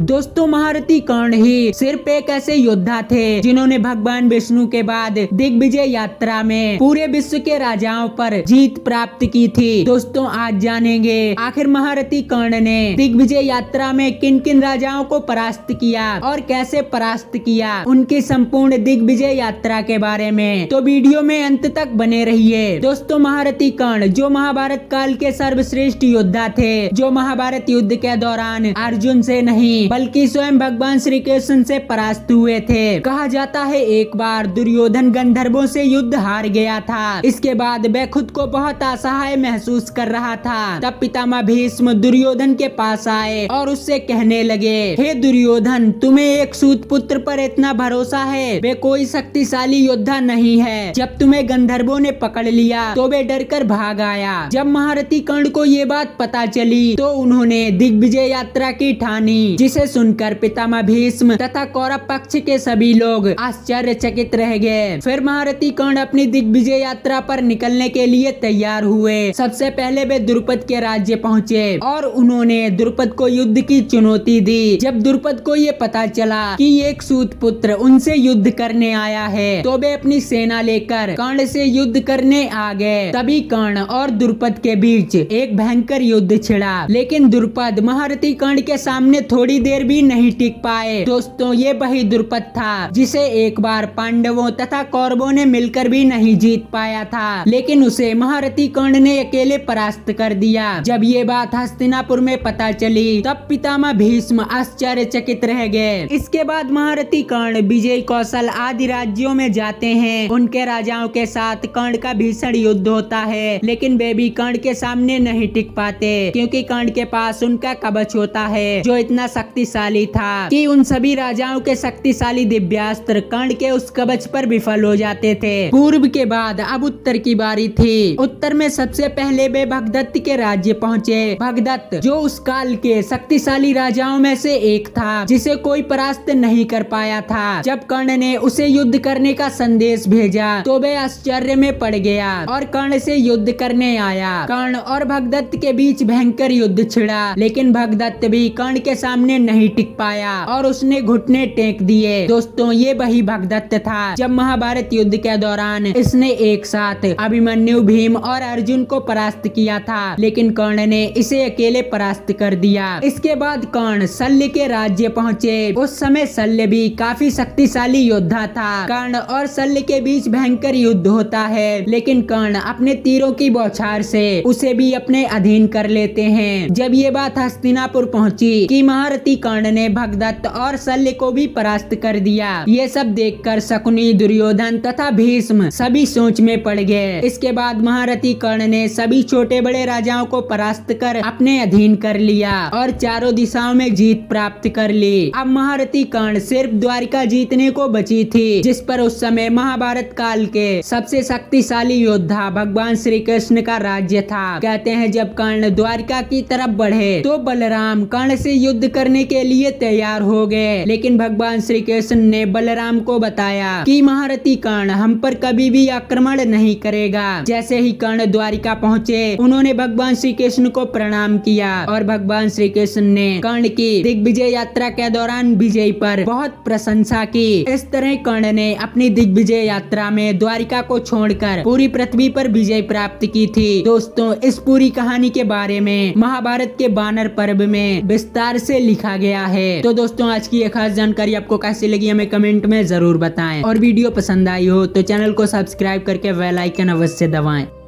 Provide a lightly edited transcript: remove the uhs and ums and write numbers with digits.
दोस्तों महारथी कर्ण ही सिर्फ एक ऐसे योद्धा थे जिन्होंने भगवान विष्णु के बाद दिग्विजय यात्रा में पूरे विश्व के राजाओं पर जीत प्राप्त की थी। दोस्तों आज जानेंगे आखिर महारथी कर्ण ने दिग्विजय यात्रा में किन किन राजाओं को परास्त किया और कैसे परास्त किया, उनकी संपूर्ण दिग्विजय यात्रा के बारे में, तो वीडियो में अंत तक बने रहिए। दोस्तों महारथी कर्ण जो महाभारत काल के सर्वश्रेष्ठ योद्धा थे, जो महाभारत युद्ध के दौरान अर्जुन से नहीं बल्कि स्वयं भगवान श्री कृष्ण से परास्त हुए थे। कहा जाता है एक बार दुर्योधन गंधर्वों से युद्ध हार गया था। इसके बाद वह खुद को बहुत असहाय महसूस कर रहा था। तब पितामह भीष्म दुर्योधन के पास आए और उससे कहने लगे, हे दुर्योधन, तुम्हें एक सूत पुत्र पर इतना भरोसा है? वे कोई शक्तिशाली योद्धा नहीं है। जब तुम्हें गंधर्वों ने पकड़ लिया तो वे डर कर भाग आया। जब महारथी कर्ण को ये बात पता चली तो उन्होंने दिग्विजय यात्रा की ठानी, जिसे सुनकर पितामह भीष्म तथा कौरव पक्ष के सभी लोग आश्चर्यचकित रह गए। फिर महारथी कर्ण अपनी दिग्विजय यात्रा पर निकलने के लिए तैयार हुए। सबसे पहले वे द्रुपद के राज्य पहुँचे और उन्होंने द्रुपद को युद्ध की चुनौती दी। जब द्रुपद को ये पता चला कि एक सूत पुत्र उनसे युद्ध करने आया है तो वे अपनी सेना लेकर कर्ण से युद्ध करने आ गए। तभी कर्ण और द्रुपद के बीच एक भयंकर युद्ध छिड़ा, लेकिन द्रुपद महारथी कर्ण के सामने थोड़ी देर भी नहीं टिक पाए। दोस्तों ये वही द्रुपद था जिसे एक बार पांडवों तथा कौरवों ने मिलकर भी नहीं जीत पाया था, लेकिन उसे महारथी कर्ण ने अकेले परास्त कर दिया। जब ये बात हस्तिनापुर में पता चली तब पितामह भीष्म आश्चर्यचकित रह गए। इसके बाद महारथी कर्ण विजय कौशल आदि राज्यों में जाते हैं। उनके राजाओं के साथ कर्ण का भीषण युद्ध होता है, लेकिन वे भी कर्ण के सामने नहीं टिक पाते, क्योंकि कर्ण के पास उनका कवच होता है जो इतना शक्तिशाली था कि उन सभी राजाओं के शक्तिशाली दिव्यास्त्र कर्ण के उस कवच पर विफल हो जाते थे। पूर्व के बाद अब उत्तर की बारी थी। उत्तर में सबसे पहले वे भगदत्त के राज्य पहुँचे। भगदत्त जो उस काल के शक्तिशाली राजाओं में से एक था, जिसे कोई परास्त नहीं कर पाया था। जब कर्ण ने उसे युद्ध करने का संदेश भेजा तो वे आश्चर्य में पड़ गया और कर्ण से युद्ध करने आया। कर्ण और भगदत्त के बीच भयंकर युद्ध छिड़ा, लेकिन भगदत्त भी कर्ण के सामने नहीं टिक पाया और उसने घुटने टेक दिए। दोस्तों ये वही भगदत्त था जब महाभारत युद्ध के दौरान इसने एक साथ अभिमन्यु, भीम और अर्जुन को परास्त किया था, लेकिन कर्ण ने इसे अकेले परास्त कर दिया। इसके बाद कर्ण शल्य के राज्य पहुँचे। उस समय शल्य भी काफी शक्तिशाली योद्धा था। कर्ण और शल्य के बीच भयंकर युद्ध होता है, लेकिन कर्ण अपने तीरों की बौछार से उसे भी अपने अधीन कर लेते हैं। जब ये बात हस्तिनापुर पहुंची कि महारथी कर्ण ने भगदत्त और शल्य को भी परास्त कर दिया, ये सब देखकर शकुनी, दुर्योधन तथा भीष्म सभी सोच में पड़ गए। इसके बाद महारथी कर्ण ने सभी छोटे बड़े राजाओं को परास्त कर अपने अधीन कर लिया और चारों दिशाओं में जीत प्राप्त कर ली। अब महारथी कर्ण सिर्फ द्वारिका जीतने को बची थी, जिस पर उस समय महाभारत काल के सबसे शक्तिशाली योद्धा भगवान श्री कृष्ण का राज्य था। कहते हैं जब कर्ण द्वारिका की तरफ बढ़े तो बलराम कर्ण से युद्ध करने के लिए तैयार हो गए, लेकिन भगवान श्री कृष्ण ने बलराम को बताया कि महारथी कर्ण हम पर कभी भी आक्रमण नहीं करेगा। जैसे ही कर्ण द्वारिका पहुँचे उन्होंने भगवान श्री कृष्ण को प्रणाम किया और भगवान श्री कृष्ण ने कर्ण की दिग्विजय यात्रा के दौरान विजय पर बहुत प्रशंसा की। इस तरह कर्ण ने अपनी दिग्विजय यात्रा में द्वारिका को छोड़कर पूरी पृथ्वी पर विजय प्राप्त की थी। दोस्तों इस पूरी कहानी के बारे में महाभारत के वानर पर्व में विस्तार से लिखा गया है। तो दोस्तों आज की ये खास जानकारी आपको कैसी लगी हमें कमेंट में जरूर बताएं, और वीडियो पसंद आई हो तो चैनल को सब्सक्राइब करके बेल आइकन अवश्य दबाएं।